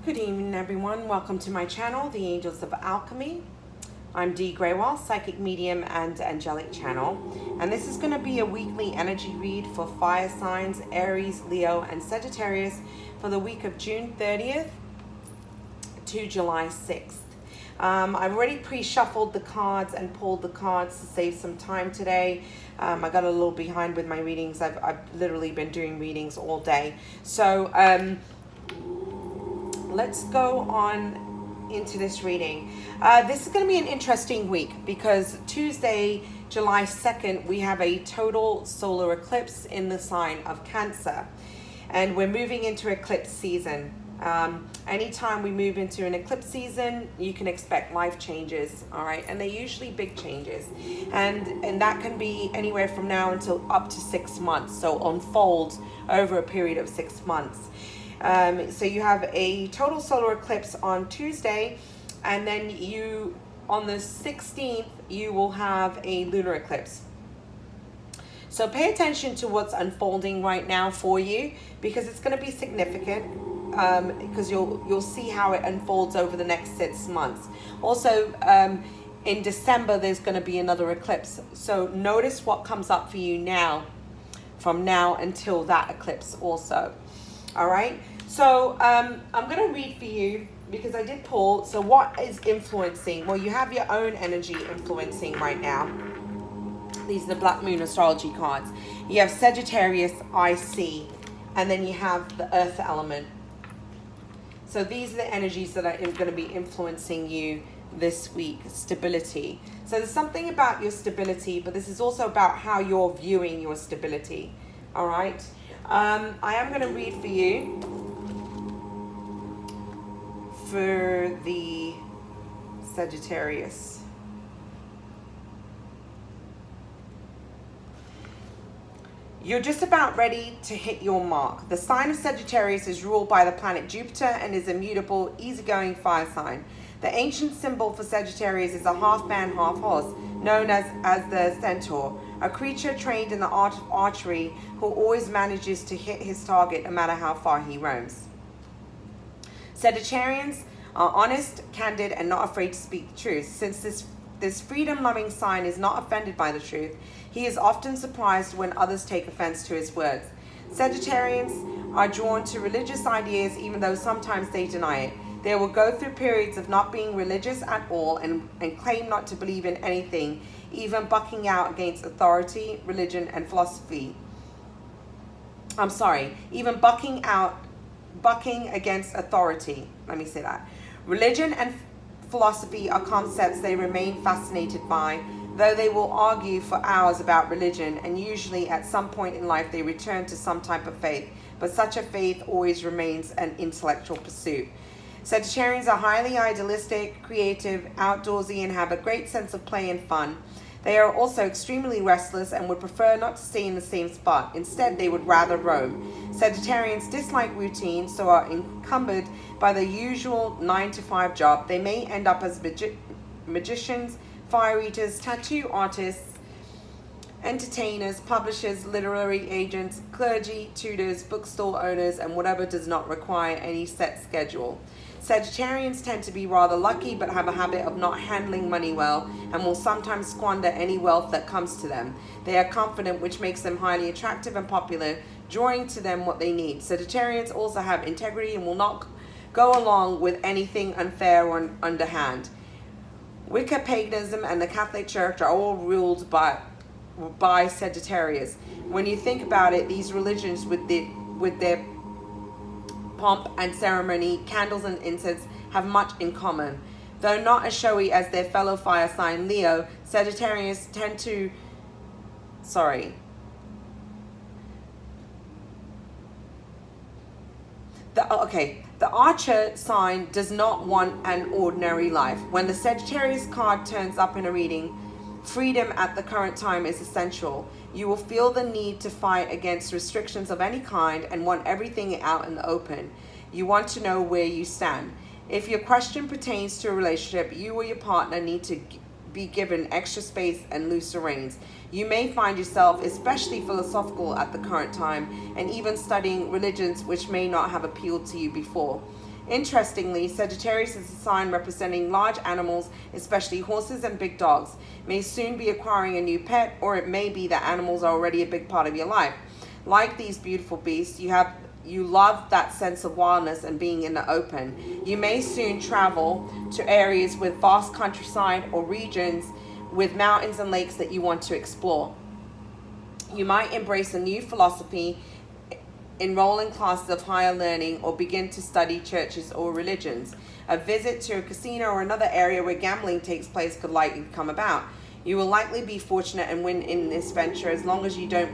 Good evening, everyone. Welcome to my channel, the Angels of Alchemy. I'm Dee Grewal, Psychic Medium and Angelic Channel. And this is going to be a weekly energy read for fire signs, Aries, Leo, and Sagittarius for the week of June 30th to July 6th. I've already pre-shuffled the cards and pulled the cards to save some time today. I got a little behind with my readings. I've literally been doing readings all day. So, let's go on into this reading. This is going to be an interesting week because Tuesday, July 2nd, we have a total solar eclipse in the sign of Cancer. And we're moving into eclipse season. Anytime we move into an eclipse season, you can expect life changes, all right? And they're usually big changes. And that can be anywhere from now until up to 6 months. So unfold over a period of 6 months. So you have a total solar eclipse on Tuesday, and then on the 16th, you will have a lunar eclipse. So pay attention to what's unfolding right now for you, because it's going to be significant, because you'll see how it unfolds over the next 6 months. Also, in December, there's going to be another eclipse. So notice what comes up for you now, from now until that eclipse also. All right, so I'm going to read for you because I did pull. So what is influencing? Well, you have your own energy influencing right now. These are the Black Moon Astrology cards. You have Sagittarius, IC, and then you have the Earth element. So these are the energies that are going to be influencing you this week. Stability. So there's something about your stability, but this is also about how you're viewing your stability. All right. I am going to read for you for the Sagittarius. You're just about ready to hit your mark. The sign of Sagittarius is ruled by the planet Jupiter and is a mutable, easygoing fire sign. The ancient symbol for Sagittarius is a half man, half horse, known as the centaur, a creature trained in the art of archery who always manages to hit his target no matter how far he roams. Sagittarians are honest, candid, and not afraid to speak the truth. Since this freedom-loving sign is not offended by the truth, he is often surprised when others take offense to his words. Sagittarians are drawn to religious ideas even though sometimes they deny it. They will go through periods of not being religious at all and claim not to believe in anything, even bucking out against authority, religion, and philosophy. Even bucking against authority. Let me say that. Religion and philosophy are concepts they remain fascinated by, though they will argue for hours about religion, and usually at some point in life they return to some type of faith, but such a faith always remains an intellectual pursuit. Sagittarians are highly idealistic, creative, outdoorsy, and have a great sense of play and fun. They are also extremely restless and would prefer not to stay in the same spot. Instead, they would rather roam. Sagittarians dislike routine, so are encumbered by the usual 9-to-5 job. They may end up as magicians, fire eaters, tattoo artists, entertainers, publishers, literary agents, clergy, tutors, bookstore owners, and whatever does not require any set schedule. Sagittarians tend to be rather lucky but have a habit of not handling money well and will sometimes squander any wealth that comes to them. They are confident, which makes them highly attractive and popular, drawing to them what they need. Sagittarians also have integrity and will not go along with anything unfair or underhand. Wicca, paganism, and the Catholic Church are all ruled by Sagittarius. When you think about it, these religions with their pomp and ceremony, candles and incense have much in common. Though not as showy as their fellow fire sign Leo, Sagittarians tend to... The Archer sign does not want an ordinary life. When the Sagittarius card turns up in a reading, freedom at the current time is essential. You will feel the need to fight against restrictions of any kind and want everything out in the open. You want to know where you stand. If your question pertains to a relationship, you or your partner need to be given extra space and looser reins. You may find yourself especially philosophical at the current time and even studying religions which may not have appealed to you before. Interestingly, Sagittarius is a sign representing large animals, especially horses and big dogs. May soon be acquiring a new pet, or it may be that animals are already a big part of your life. Like these beautiful beasts, you love that sense of wildness and being in the open. You may soon travel to areas with vast countryside or regions with mountains and lakes that you want to explore. You might embrace a new philosophy, enroll in classes of higher learning, or begin to study churches or religions. A visit to a casino or another area where gambling takes place could likely come about. You will likely be fortunate and win in this venture as long as you don't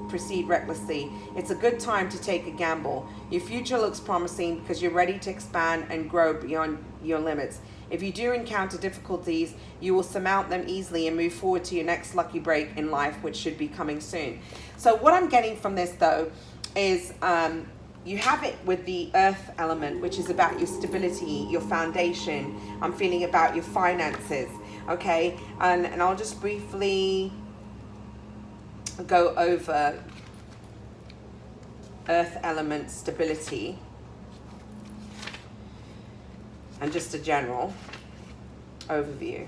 proceed recklessly. It's a good time to take a gamble. Your future looks promising because you're ready to expand and grow beyond your limits. If you do encounter difficulties, you will surmount them easily and move forward to your next lucky break in life, which should be coming soon. So what I'm getting from this, though, is you have it with the earth element, which is about your stability, your foundation. I'm feeling about your finances, okay? And I'll just briefly go over earth element stability and just a general overview.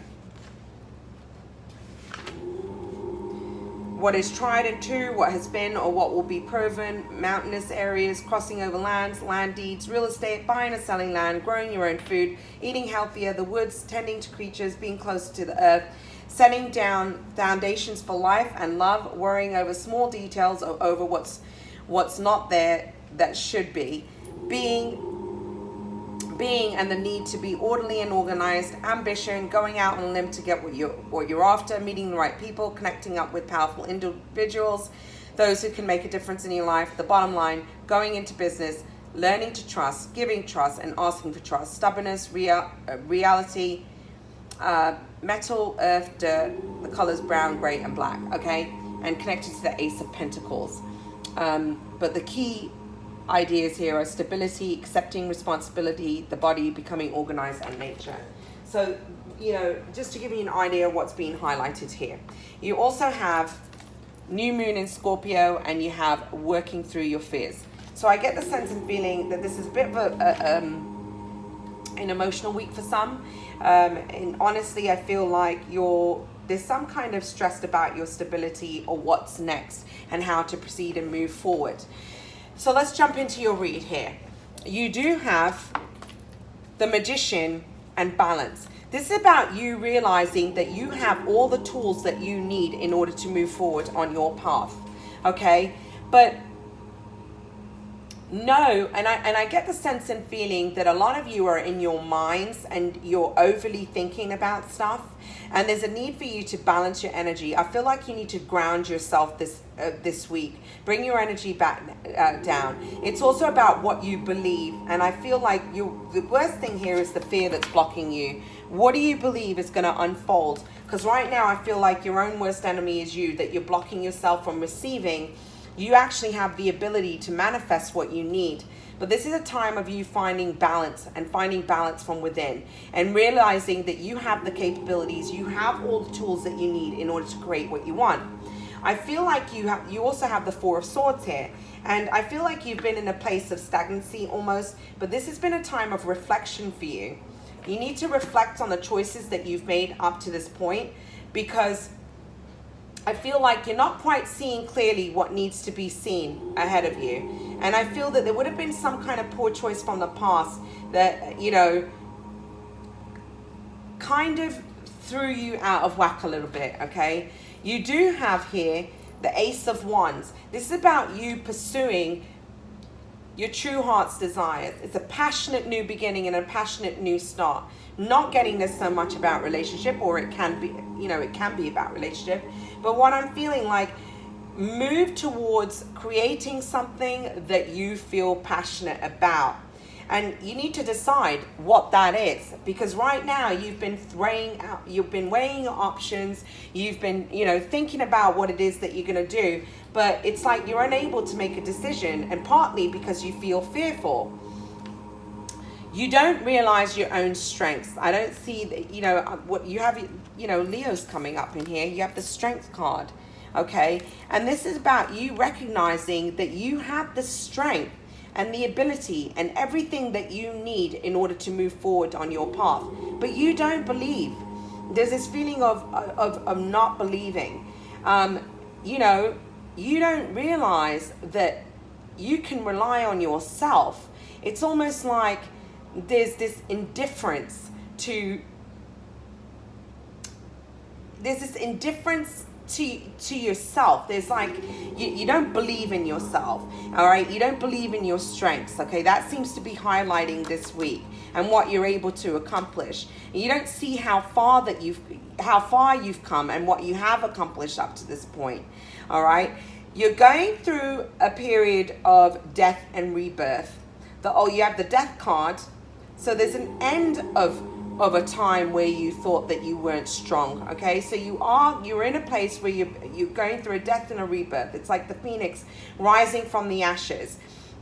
What is tried and true, what has been or what will be proven, mountainous areas, crossing over lands, land deeds, real estate, buying or selling land, growing your own food, eating healthier, the woods, tending to creatures, being closer to the earth, setting down foundations for life and love, worrying over small details or over what's not there that should be, being and the need to be orderly and organized, ambition, going out on a limb to get what you're after, meeting the right people, connecting up with powerful individuals, those who can make a difference in your life. The bottom line, going into business, learning to trust, giving trust and asking for trust, stubbornness, reality, metal, earth, dirt, the colors brown, gray and black, okay, and connected to the Ace of Pentacles. But the key ideas here are stability, accepting responsibility, the body becoming organized, and nature. So, just to give you an idea of what's being highlighted here. You also have new moon in Scorpio, and you have working through your fears. So I get the sense and feeling that this is a bit of an emotional week for some. And honestly, I feel like there's some kind of stressed about your stability or what's next and how to proceed and move forward. So let's jump into your read here. You do have the Magician and balance. This is about you realizing that you have all the tools that you need in order to move forward on your path. Okay? But no, and I get the sense and feeling that a lot of you are in your minds and you're overly thinking about stuff, and there's a need for you to balance your energy. I feel like you need to ground yourself this week. Bring your energy back down. It's also about what you believe, and I feel like the worst thing here is the fear that's blocking you. What do you believe is going to unfold? Because right now I feel like your own worst enemy is you, that you're blocking yourself from receiving. You actually have the ability to manifest what you need. But this is a time of you finding balance and finding balance from within and realizing that you have the capabilities, you have all the tools that you need in order to create what you want. I feel like you also have the Four of Swords here. And I feel like you've been in a place of stagnancy almost, but this has been a time of reflection for you. You need to reflect on the choices that you've made up to this point, because I feel like you're not quite seeing clearly what needs to be seen ahead of you. And I feel that there would have been some kind of poor choice from the past that, kind of threw you out of whack a little bit, okay? You do have here the Ace of Wands. This is about you pursuing your true heart's desires. It's a passionate new beginning and a passionate new start. Not getting this so much about relationship, or it can be, it can be about relationship. But what I'm feeling like, move towards creating something that you feel passionate about. And you need to decide what that is, because right now you've been weighing your options, you've been, thinking about what it is that you're going to do, but it's like you're unable to make a decision, and partly because you feel fearful. You don't realize your own strengths. I don't see that, what you have, Leo's coming up in here. You have the Strength card, okay? And this is about you recognizing that you have the strength and the ability and everything that you need in order to move forward on your path. But you don't believe. There's this feeling of not believing. You know, you don't realize that you can rely on yourself. It's almost like there's this indifference to yourself. There's like you don't believe in yourself. All right, you don't believe in your strengths. Okay, that seems to be highlighting this week and what you're able to accomplish. And you don't see how far you've come and what you have accomplished up to this point. All right, you're going through a period of death and rebirth. You have the death card, so there's an end of a time where you thought that you weren't strong. Okay, so you're in a place where you're going through a death and a rebirth. It's like the phoenix rising from the ashes.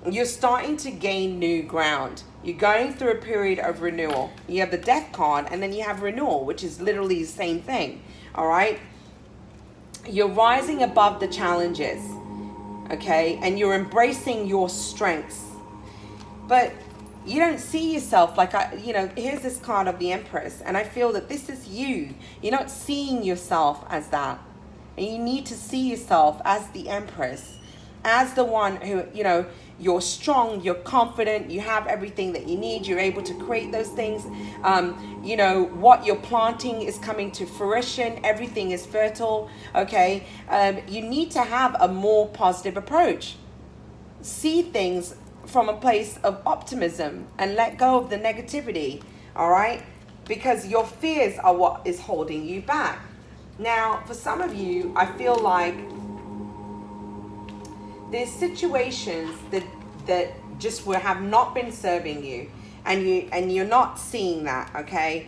You're starting to gain new ground. You're going through a period of renewal. You have the death card, and then you have renewal, which is literally the same thing. All right, you're rising above the challenges. Okay, and you're embracing your strengths. But you don't see yourself like, here's this card of the Empress, and I feel that this is you. You're not seeing yourself as that. And you need to see yourself as the Empress, as the one who, you're strong, you're confident, you have everything that you need, you're able to create those things. What you're planting is coming to fruition, everything is fertile, okay? You need to have a more positive approach. See things from a place of optimism and let go of the negativity, all right? Because your fears are what is holding you back. Now, for some of you, I feel like there's situations that just have not been serving you, and you're not seeing that, okay?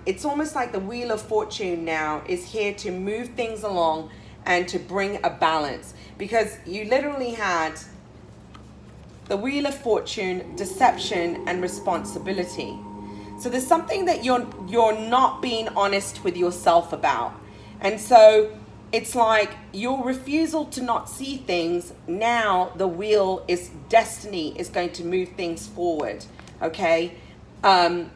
It's almost like the Wheel of Fortune now is here to move things along and to bring a balance, because you literally had the Wheel of Fortune, deception, and responsibility. So there's something that you're not being honest with yourself about. And so it's like your refusal to not see things. Now the wheel is destiny is going to move things forward. Okay. And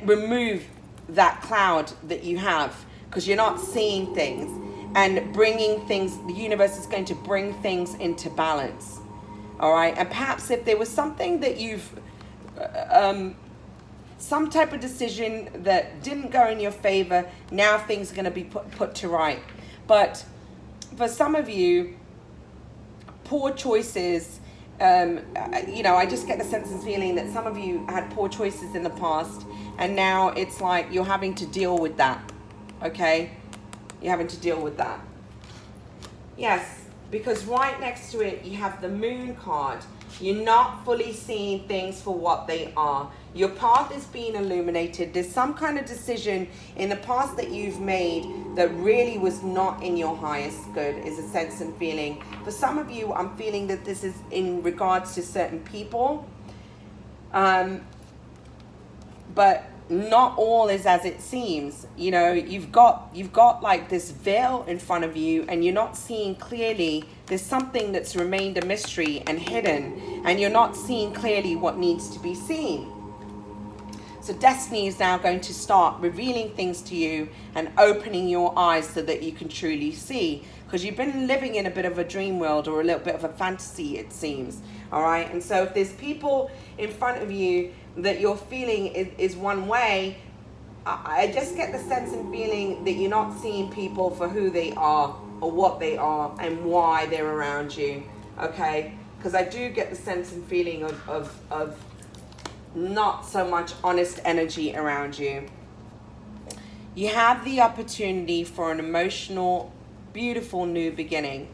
remove that cloud that you have, because you're not seeing things and bringing things. The universe is going to bring things into balance. All right. And perhaps if there was something that you've, some type of decision that didn't go in your favor, now things are going to be put to right. But for some of you, poor choices, I just get the sense and feeling that some of you had poor choices in the past, and now it's like you're having to deal with that. Okay. You're having to deal with that. Yes. Because right next to it, you have the Moon card. You're not fully seeing things for what they are. Your path is being illuminated. There's some kind of decision in the past that you've made that really was not in your highest good, is a sense and feeling. For some of you, I'm feeling that this is in regards to certain people. But not all is as it seems. You've got like this veil in front of you, and you're not seeing clearly. There's something that's remained a mystery and hidden, and you're not seeing clearly what needs to be seen. So destiny is now going to start revealing things to you and opening your eyes so that you can truly see, because you've been living in a bit of a dream world or a little bit of a fantasy, it seems. All right. And so if there's people in front of you that you're feeling is one way, I just get the sense and feeling that you're not seeing people for who they are or what they are and why they're around you. Okay. Because I do get the sense and feeling of not so much honest energy around you. You have the opportunity for an emotional, beautiful new beginning.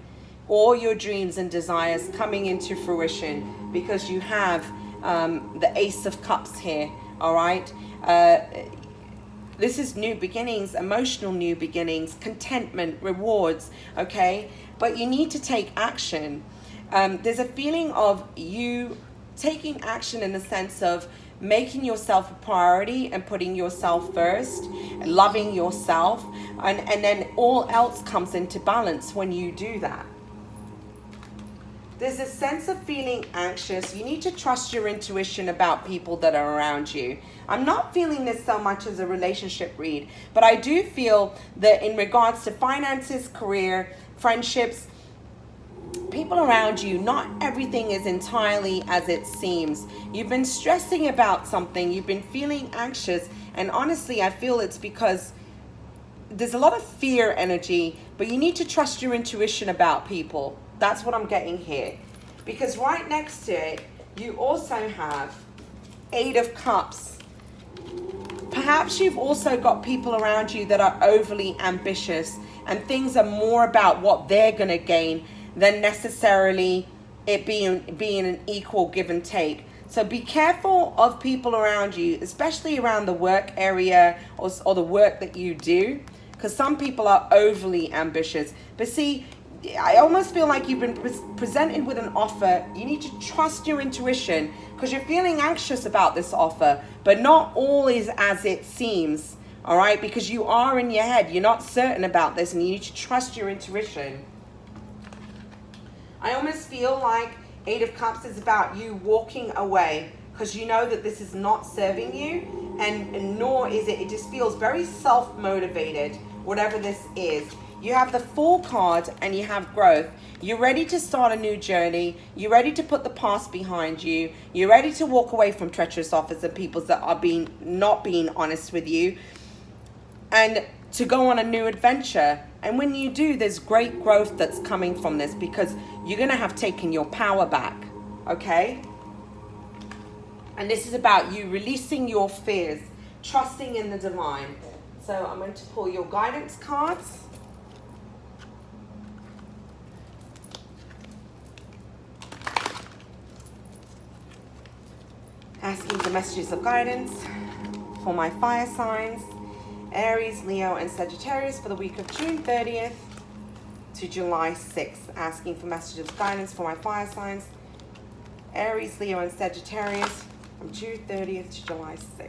All your dreams and desires coming into fruition, because you have the Ace of Cups here. All right. This is new beginnings, emotional new beginnings, contentment, rewards. Okay. But you need to take action. There's a feeling of you taking action in the sense of making yourself a priority and putting yourself first, loving yourself, and then all else comes into balance when you do that. There's a sense of feeling anxious. You need to trust your intuition about people that are around you. I'm not feeling this so much as a relationship read, but I do feel that in regards to finances, career, friendships, people around you, not everything is entirely as it seems. You've been stressing about something, you've been feeling anxious, and honestly, I feel it's because there's a lot of fear energy, but you need to trust your intuition about people. That's what I'm getting here. Because right next to it, you also have Eight of Cups. Perhaps you've also got people around you that are overly ambitious, and things are more about what they're going to gain than necessarily it being an equal give and take. So be careful of people around you, especially around the work area or the work that you do, because some people are overly ambitious. But see, I almost feel like you've been presented with an offer. You need to trust your intuition because you're feeling anxious about this offer, but not all is as it seems, all right? Because you are in your head. You're not certain about this, and you need to trust your intuition. I almost feel like Eight of Cups is about you walking away because you know that this is not serving you, and nor is it. It just feels very self-motivated, whatever this is. You have the Fool card and you have growth. You're ready to start a new journey. You're ready to put the past behind you. You're ready to walk away from treacherous offers and people that are not being honest with you, and to go on a new adventure. And when you do, there's great growth that's coming from this because you're going to have taken your power back, okay? And this is about you releasing your fears, trusting in the divine. So I'm going to pull your guidance cards. Asking for messages of guidance for my fire signs, Aries, Leo, and Sagittarius for the week of June 30th to July 6th. Asking for messages of guidance for my fire signs, Aries, Leo, and Sagittarius from June 30th to July 6th.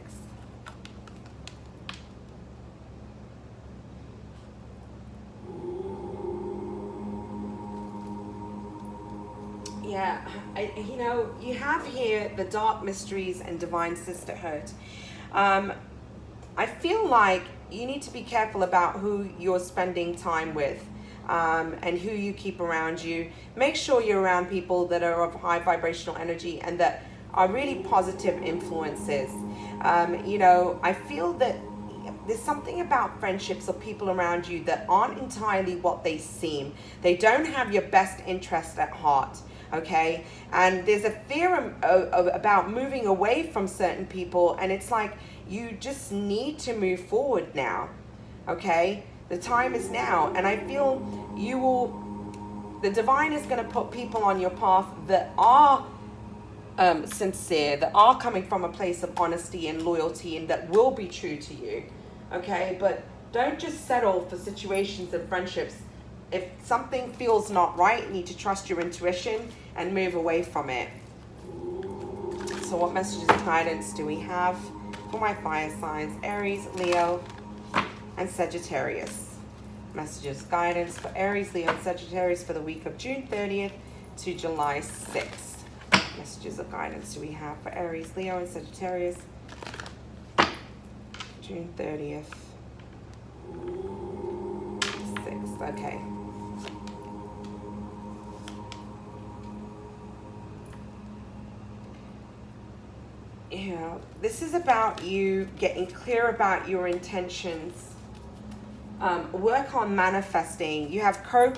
Yeah, you have here the dark mysteries and divine sisterhood. I feel like you need to be careful about who you're spending time with and who you keep around you. Make sure you're around people that are of high vibrational energy and that are really positive influences. I feel that there's something about friendships or people around you that aren't entirely what they seem. They don't have your best interest at heart. Okay, and there's a fear about moving away from certain people, and it's like you just need to move forward now. Okay, the time is now, and I feel the divine is going to put people on your path that are sincere, that are coming from a place of honesty and loyalty, and that will be true to you. Okay, but don't just settle for situations and friendships. If something feels not right, you need to trust your intuition and move away from it. So what messages of guidance do we have for my fire signs, Aries, Leo, and Sagittarius? Messages of guidance for Aries, Leo, and Sagittarius for the week of June 30th to July 6th. Messages of guidance do we have for Aries, Leo, and Sagittarius? June 30th. 6th, okay. This is about you getting clear about your intentions. Work on manifesting. You have crow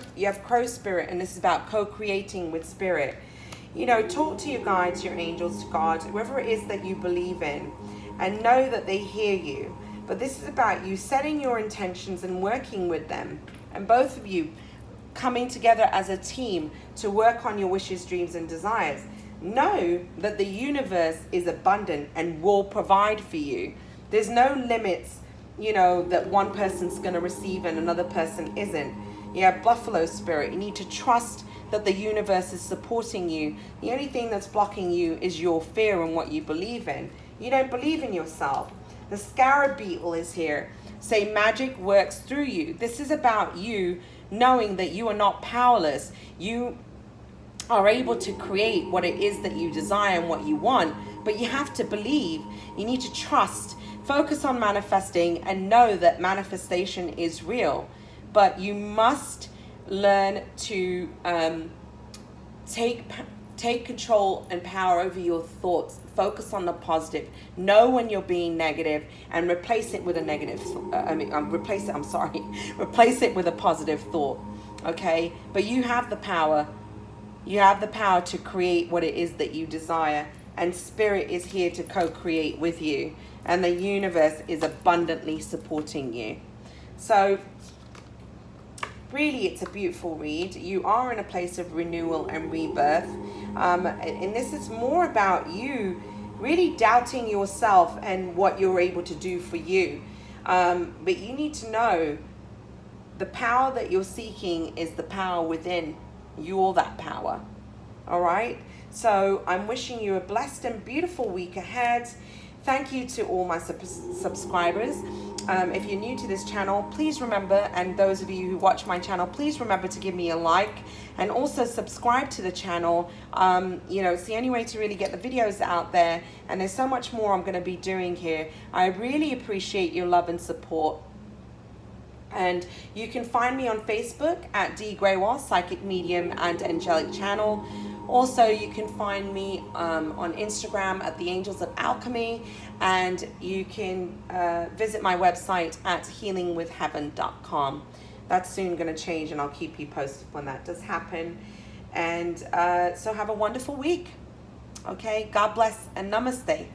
spirit, and this is about co-creating with spirit. Talk to your guides, your angels, God, whoever it is that you believe in, and know that they hear you. But this is about you setting your intentions and working with them, and both of you coming together as a team to work on your wishes, dreams, and desires. Know that the universe is abundant and will provide for you. There's no limits, that one person's going to receive and another person isn't. You have buffalo spirit. You need to trust that the universe is supporting you. The only thing that's blocking you is your fear and what you believe in. You don't believe in yourself. The scarab beetle is here. Say magic works through you. This is about you knowing that you are not powerless. You are able to create what it is that you desire and what you want. But you have to believe, you need to trust, focus on manifesting, and know that manifestation is real. But you must learn to take control and power over your thoughts. Focus on the positive. Know when you're being negative and replace it with a negative. Replace it with a positive thought. Okay, but you have the power. You have the power to create what it is that you desire, and spirit is here to co-create with you, and the universe is abundantly supporting you. So really, it's a beautiful read. You are in a place of renewal and rebirth, and this is more about you really doubting yourself and what you're able to do for you. But you need to know the power that you're seeking is the power within. You're that power. All right. So I'm wishing you a blessed and beautiful week ahead. Thank you to all my subscribers. If you're new to this channel, please remember, and those of you who watch my channel, please remember to give me a like and also subscribe to the channel. It's the only way to really get the videos out there, and there's so much more I'm going to be doing here. I really appreciate your love and support. And you can find me on Facebook at Dee Grewal, Psychic Medium and Angelic Channel. Also, you can find me on Instagram at the Angels of Alchemy, and you can visit my website at healingwithheaven.com. That's soon going to change, and I'll keep you posted when that does happen. And so have a wonderful week. Okay, God bless and namaste.